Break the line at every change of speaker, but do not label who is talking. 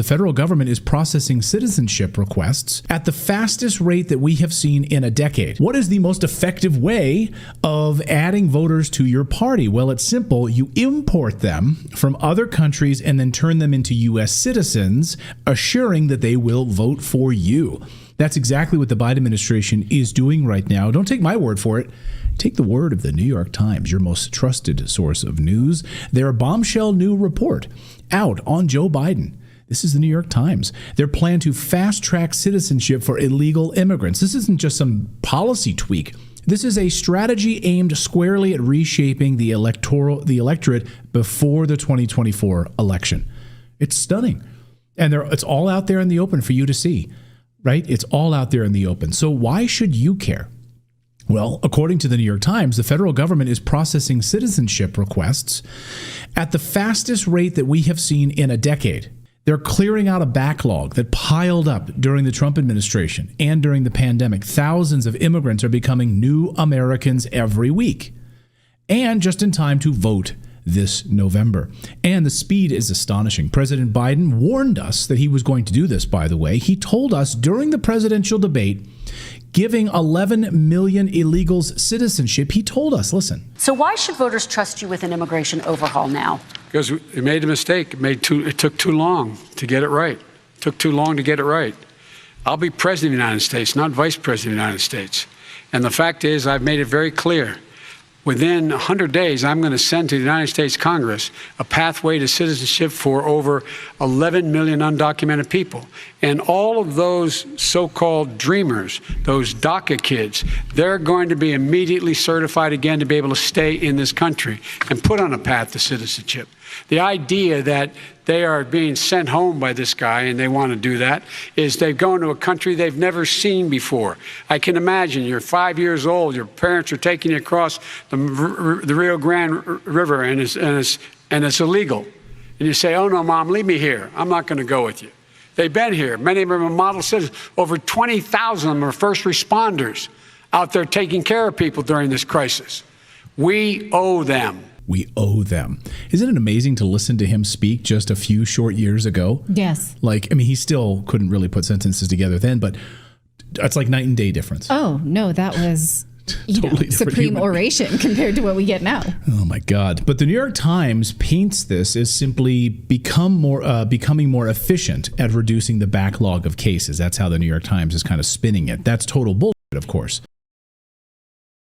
The federal government is processing citizenship requests at the fastest rate that we have seen in a decade. What is the most effective way of adding voters to your party? Well, it's simple. You import them from other countries and then turn them into U.S. citizens, assuring that they will vote for you. That's exactly what the Biden administration is doing right now. Don't take my word for it. Take the word of the New York Times, your most trusted source of news. Their bombshell new report out on Joe Biden. This is the New York Times. Their plan to fast-track citizenship for illegal immigrants. This isn't just some policy tweak. This is a strategy aimed squarely at reshaping the electorate before the 2024 election. It's stunning. And it's all out there in the open for you to see, right? It's all out there in the open. So why should you care? Well, according to the New York Times, the federal government is processing citizenship requests at the fastest rate that we have seen in a decade. They're clearing out a backlog that piled up during the Trump administration and during the pandemic. Thousands of immigrants are becoming new Americans every week, and just in time to vote this November. And the speed is astonishing. President Biden warned us that he was going to do this, by the way. He told us during the presidential debate, giving 11 million illegals citizenship. He told us, listen.
So why should voters trust you with an immigration overhaul now?
Because it made a mistake. It took too long to get it right. It took too long to get it right. I'll be president of the United States, not vice president of the United States. And the fact is, I've made it very clear. Within 100 days, I'm going to send to the United States Congress a pathway to citizenship for over 11 million undocumented people. And all of those so-called dreamers, those DACA kids, they're going to be immediately certified again to be able to stay in this country and put on a path to citizenship. The idea that they are being sent home by this guy and they want to do that is they've gone to a country they've never seen before. I can imagine you're 5 years old, your parents are taking you across the Rio Grande River and it's illegal. And you say, oh no, Mom, leave me here. I'm not going to go with you. They've been here. Many of them are model citizens. Over 20,000 of them are first responders out there taking care of people during this crisis. We owe them.
We owe them. Isn't it amazing to listen to him speak just a few short years ago?
Yes.
He still couldn't really put sentences together then, but it's like night and day difference.
Oh, no, that was
Totally
supreme oration compared to what we get now.
Oh, my God. But the New York Times paints this as simply becoming more efficient at reducing the backlog of cases. That's how the New York Times is kind of spinning it. That's total bullshit, of course.